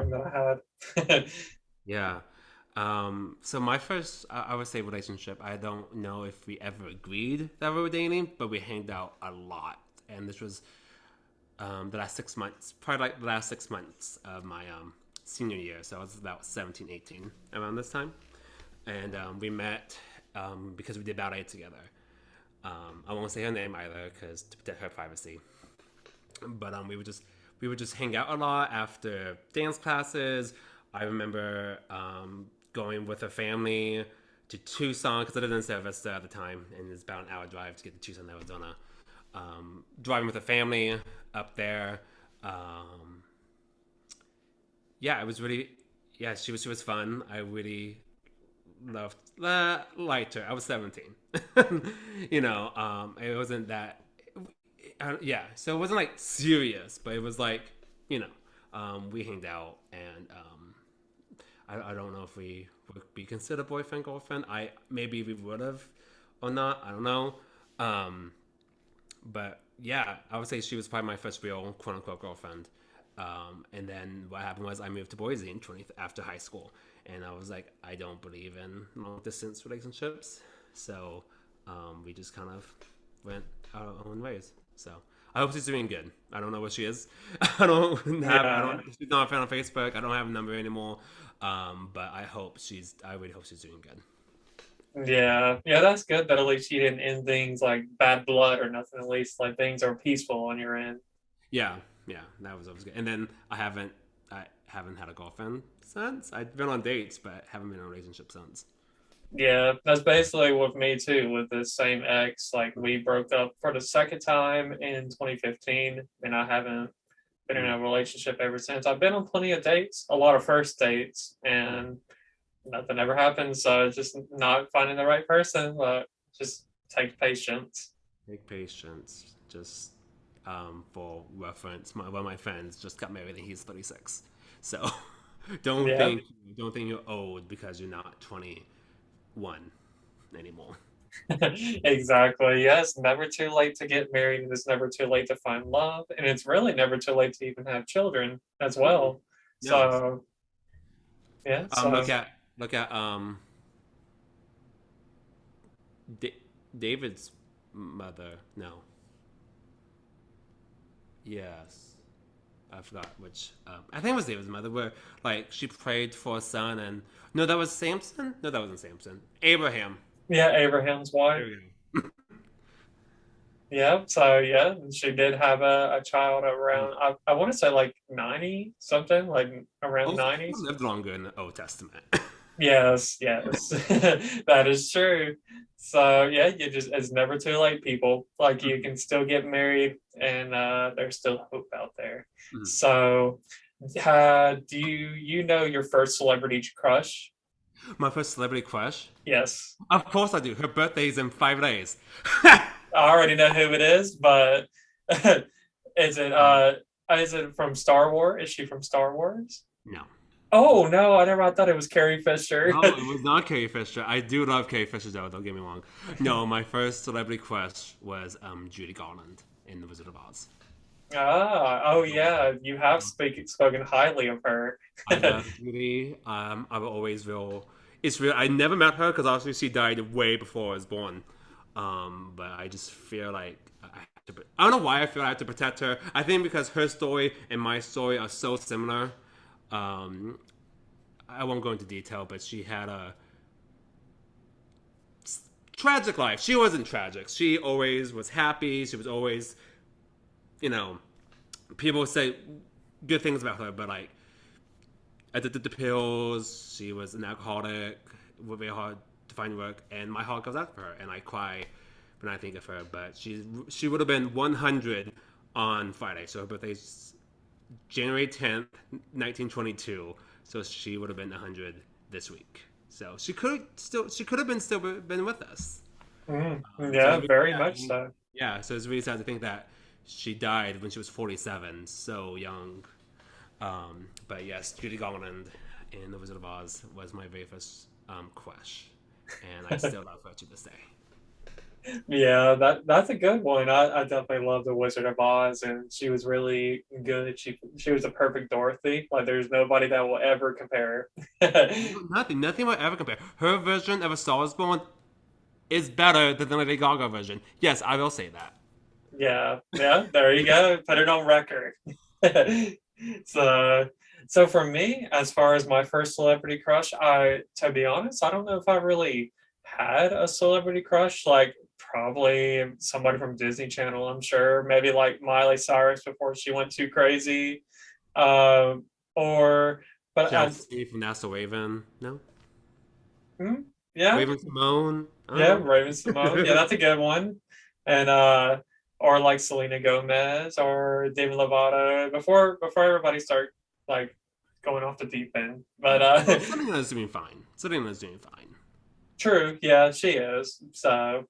boyfriend that I had. Yeah. So my first, I would say, relationship. I don't know if we ever agreed that we were dating, but we hanged out a lot, and this was the last 6 months, probably like the last 6 months of my senior year. So I was about 17, 18 around this time, and we met because we did ballet together. I won't say her name either because to protect her privacy. But we would just hang out a lot after dance classes. I remember going with a family to Tucson because I lived in San Vista at the time, and it's about an hour drive to get to Tucson, Arizona. Driving with a family up there. Um, yeah, it was really, yeah, she was fun. I really loved liked her. I was 17. It wasn't that yeah, so it wasn't like serious, but it was like, you know, we hanged out, and I don't know if we would be considered boyfriend girlfriend. I maybe we would have or not. I don't know. Um, but yeah, I would say she was probably my first real quote unquote girlfriend. And then what happened was I moved to Boise in 20 after high school, and I was like, I don't believe in long distance relationships, so we just kind of went our own ways. So I hope she's doing good. I don't know what she is. I Yeah. don't. She's not a fan on Facebook. I don't have a number anymore. But I hope she's. I really hope she's doing good. Yeah. Yeah, that's good that at least you didn't end things like bad blood or nothing. At least like things are peaceful on your end. Yeah, yeah, that was always good. And then I haven't had a girlfriend since. I've been on dates, but haven't been in a relationship since. Yeah, that's basically with me too, with the same ex. Like we broke up for the second time in 2015, and I haven't been in Mm. a relationship ever since. I've been on plenty of dates, a lot of first dates, and nothing ever happened. So it's just not finding the right person, but just take patience. Take patience. Just for reference, one of my friends just got married and he's 36. So don't Yeah. think don't think you're old because you're not 21 anymore. Exactly. Yes, never too late to get married, and it's never too late to find love, and it's really never too late to even have children as Mm-mm. well. No. So yeah, Um, so look at look at D- David's mother. No. Yes. I forgot which. I think it was David's mother, where like she prayed for a son, and no, that was Samson. No, that wasn't Samson. Abraham. yeah, Abraham's wife. There we go. Yeah, so yeah, she did have a child Mm. around I want to say like 90 something, like around Most people 90s. lived longer in the Old Testament. Yes, yes. That is true. So yeah, you just it's never too late, people. Like you can still get married and there's still hope out there. Mhm. So do you know your first celebrity crush? My first celebrity crush. Yes. Of course I do. Her birthday's in 5 days. I already know who it is, but is it um, uh is it from Star Wars? Is she from Star Wars? no. Oh no, I never I thought it was Carrie Fisher. No, it was not Carrie Fisher. I do love Carrie Fisher though. Don't get me wrong. No, my first celebrity crush was Judy Garland in The Wizard of Oz. Oh yeah, you have spoken highly of her. I love Judy. I will always will. It's real. I never met her because obviously she died way before I was born. But I just feel like I have to. I don't know why I feel I have to protect her. I think because her story and my story are so similar. Um, I won't go into detail, but she had a tragic life. She wasn't tragic. She always was happy. She was always, you know, people say good things about her, but like addicted to pills. She was an alcoholic. Very hard to find work, and my heart goes out for her, and I cry when I think of her. But she would have been 100 on Friday, so her birthday's January 10th, 1922. So she would have been 100 this week. So she could have been with us. So Yeah, it's really very sad. much so. Yeah, so it's really sad to think that she died when she was 47, so young. But yes, Judy Garland in The Wizard of Oz was my very first crush, and I still love her to this day. Yeah, that's a good one. I definitely love the Wizard of Oz, and she was really good. She was a perfect Dorothy. Like there's nobody that will ever compare. Nothing will ever compare. Her version of A Star Is Born is better than the Lady Gaga version. Yes, I will say that. Yeah, yeah, there you go. Put it on record. So, so for me, as far as my first celebrity crush, to be honest, I don't know if I really had a celebrity crush. Like probably somebody from Disney Channel, I'm sure. Maybe like Miley Cyrus before she went too crazy. Um, or, but I, Chelsea from That's the Raven. No? hmm, yeah, Raven Simone? I don't yeah, know. Raven Simone. Yeah, that's a good one. And or like Selena Gomez or David Lovato before everybody start like going off the deep end. But Well, Selena's doing fine. Selena's doing fine. true, yeah, she is. So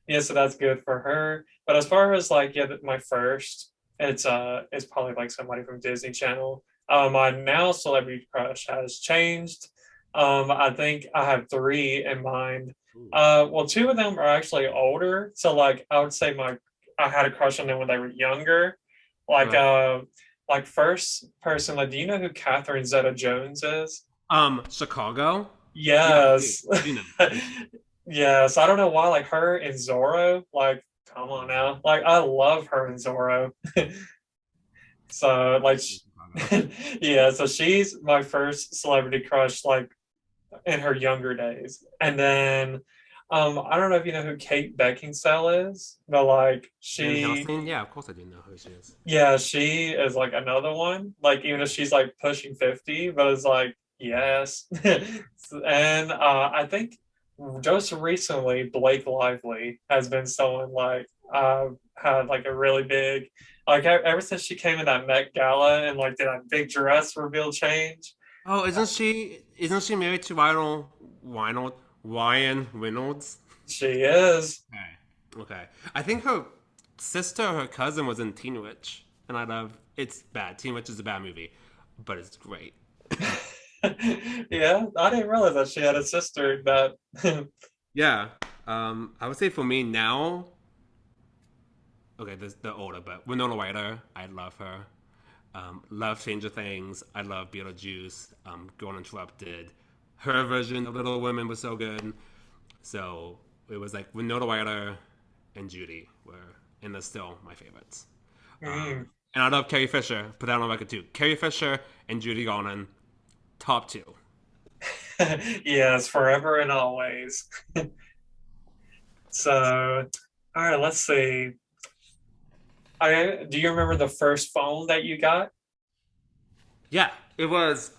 yeah, so that's good for her. But as far as like yeah, my first, it's probably like somebody from Disney Channel. My now celebrity crush has changed. I think I have three in mind. Ooh. Well, two of them are actually older. So like I would say I had a crush on them when they were younger. Like Okay. uh like first person, like do you know who Catherine Zeta Jones is? Chicago? Yeah, I do. Yes. I do know. Yes. I don't know why, like her and Zorro, like, come on now. Like, I love her and Zorro. So, like, Chicago. yeah, so she's my first celebrity crush, like, in her younger days. And then, I don't know if you know who Kate Beckinsale is, but like, Van Helsing? Yeah, of course I do know who she is. yeah, she is like another one. Like, even if she's like pushing 50, but it's like, yes. And I think just recently, Blake Lively has been someone like had like a really big like ever since she came in that Met Gala and like did that big dress reveal change. Oh, isn't she married to Ryan Reynolds? She is. Okay. Okay. I think her sister or her cousin was in Teen Witch, and I love it's bad. Teen Witch is a bad movie, but it's great. Yeah, I didn't realize that she had a sister that Yeah. I would say for me now, okay, this the older, but Winona Ryder, I love her. Love Stranger Things. I love Beetlejuice. Girl Interrupted. Her version of Little Women was so good. So it was like Winona Ryder and Judy were, and they're still my favorites. mm, And I love Carrie Fisher. Put that on record too. Carrie Fisher and Judy Garland, top two. yes, forever and always. So, all right, let's see. Do you remember the first phone that you got? Yeah, it was.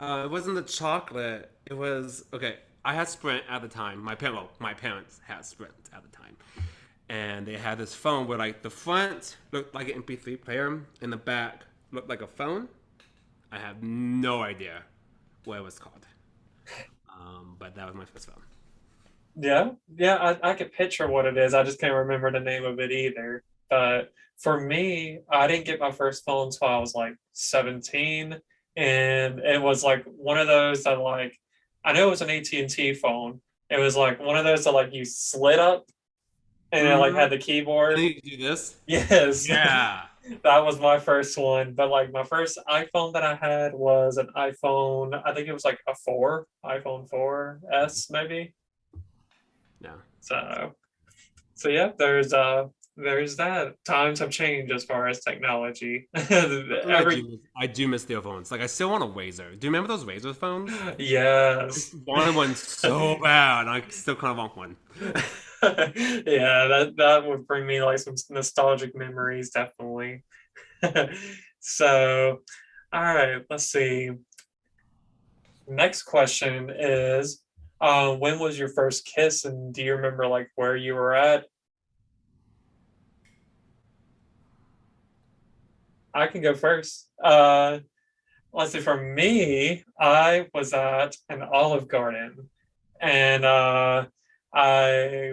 It wasn't the chocolate. It was okay. I had Sprint at the time. My parents had Sprint at the time, and they had this phone where like the front looked like an MP3 player, and the back looked like a phone. I have no idea what it was called, but that was my first phone. Yeah, yeah, I could picture what it is. I just can't remember the name of it either. But for me, I didn't get my first phone until I was like 17, and it was like one of those that like I know it was an AT&T phone. It was like one of those that like you slid up and it like Mm-hmm. had the And then keyboard. you do this. Yes, Yeah. that was my first one. But like my first iPhone that I had was an iPhone, I think it was like a 4, iPhone 4S maybe. No. So yeah, there's that. Times have changed as far as technology. Something I Every do miss their phones. Like I still want a Razor. Do you remember those Razor phones? I yes. wanted one so bad. I still kind of want one. Yeah, that would bring me like some nostalgic memories, definitely. So, all right, let's see. Next question is, when was your first kiss, and do you remember like where you were at? I can go first. Let's see, for me, I was at an Olive Garden and I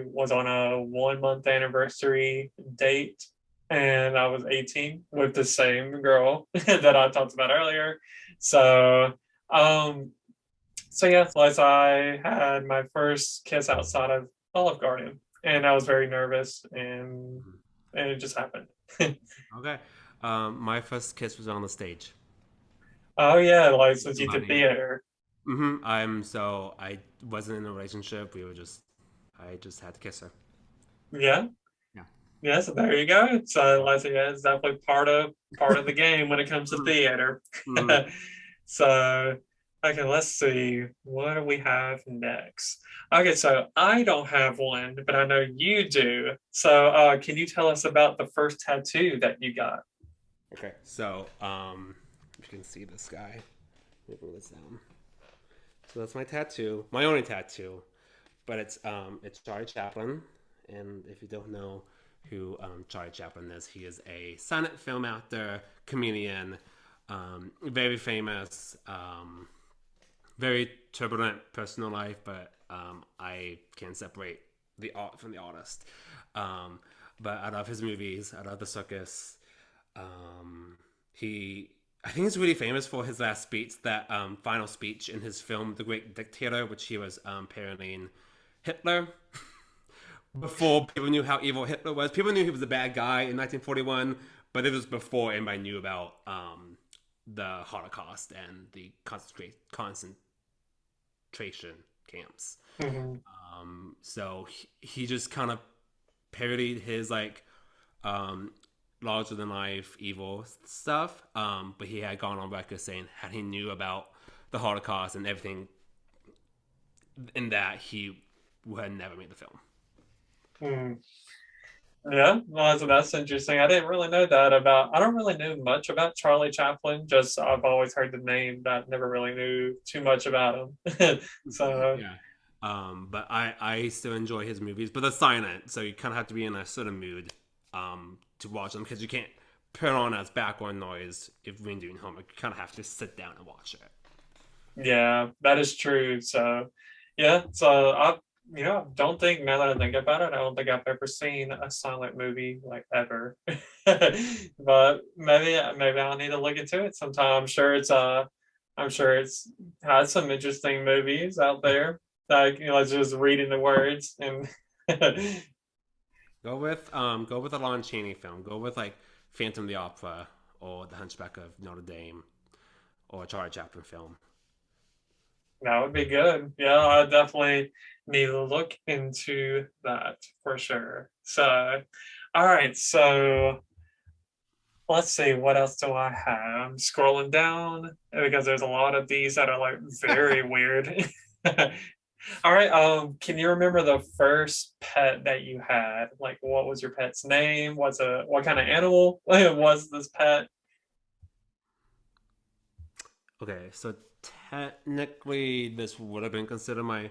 was on a 1 month anniversary date and I was 18 with the same girl that I talked about earlier. So, um, so yeah, so I had my first kiss outside of Olive Garden, and I was very nervous, Mhm. and it just happened. Okay. My first kiss was on the stage. Oh yeah, like since you did Somebody. theater. I wasn't in a relationship. I just had to kiss her. Yeah, Yeah. yeah. So there you go. So like, yeah, it's definitely part of the game when it comes to Mhm. theater. Mhm. So okay, let's see. What do we have next? Okay, so I don't have one, but I know you do. So can you tell us about the first tattoo that you got? Okay. You can see this guy. Let me bring this down. So that's my tattoo, my only tattoo, but it's Charlie Chaplin, and if you don't know who Charlie Chaplin is, he is a silent film actor, comedian, very famous, very turbulent personal life, but I can separate the art from the artist. Um, but I love his movies. I love the circus. He, I think he's really famous for his last speech, that final speech in his film The Great Dictator, which he was parodying Hitler. Before people knew how evil Hitler was, people knew he was a bad guy in 1941, but it was before anybody knew about the Holocaust and the concentration camps. Mhm. So he just kind of parodied his like um, larger than life evil stuff. But he had gone on record saying had he knew about the Holocaust and everything in that, he would have never made the film. Hmm. Yeah, well, that's interesting. I didn't really know that about. I don't really know much about Charlie Chaplin. Just I've always heard the name, but I never really knew too much about him. So Yeah. But I still enjoy his movies, but they're silent, so you kind of have to be in a certain mood to watch them because you can't put on as background noise if we're doing homework. You kind of have to sit down and watch it. yeah, that is true. So yeah, so I don't think now that I think about it, I don't think I've ever seen a silent movie like ever. But maybe I'll need to look into it sometime. I'm sure it's has some interesting movies out there. Like just reading the words and Go with a Lon Chaney film. Go with like Phantom of the Opera or The Hunchback of Notre Dame or a Charlie Chaplin film. that would be good. Yeah, I definitely need to look into that for sure. So, all right. So let's see, what else do I have? I'm scrolling down because there's a lot of these that are like very weird. All right. Can you remember the first pet that you had? Like, what was your pet's name? What kind of animal was this pet? Okay, so technically this would have been considered my,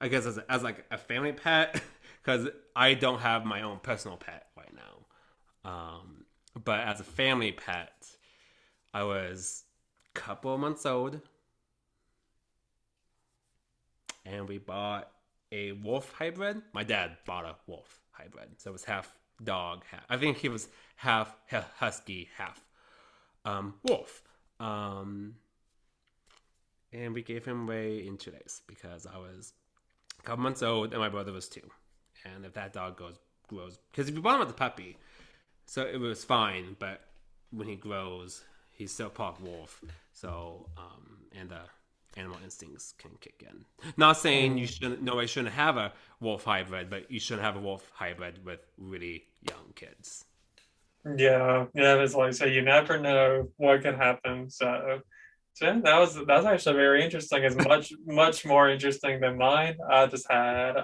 I guess, as like a family pet because I don't have my own personal pet right now. But as a family pet, I was a couple of months old, and we bought a wolf hybrid. My dad bought a wolf hybrid, so it was half dog. I think he was half husky, half wolf. Um, and we gave him away in 2 days because I was a couple months old and my brother was two. And if that dog grows, because if you bought him as a puppy, so it was fine, but when he grows, he's still part wolf. So, and the animal instincts can kick in. Not saying you Hmm. shouldn't, no, I shouldn't have a wolf hybrid, but you shouldn't have a wolf hybrid with really young kids. Yeah, yeah, it's like so you never know what could happen. So yeah, that's actually very interesting. It's much more interesting than mine. I just had.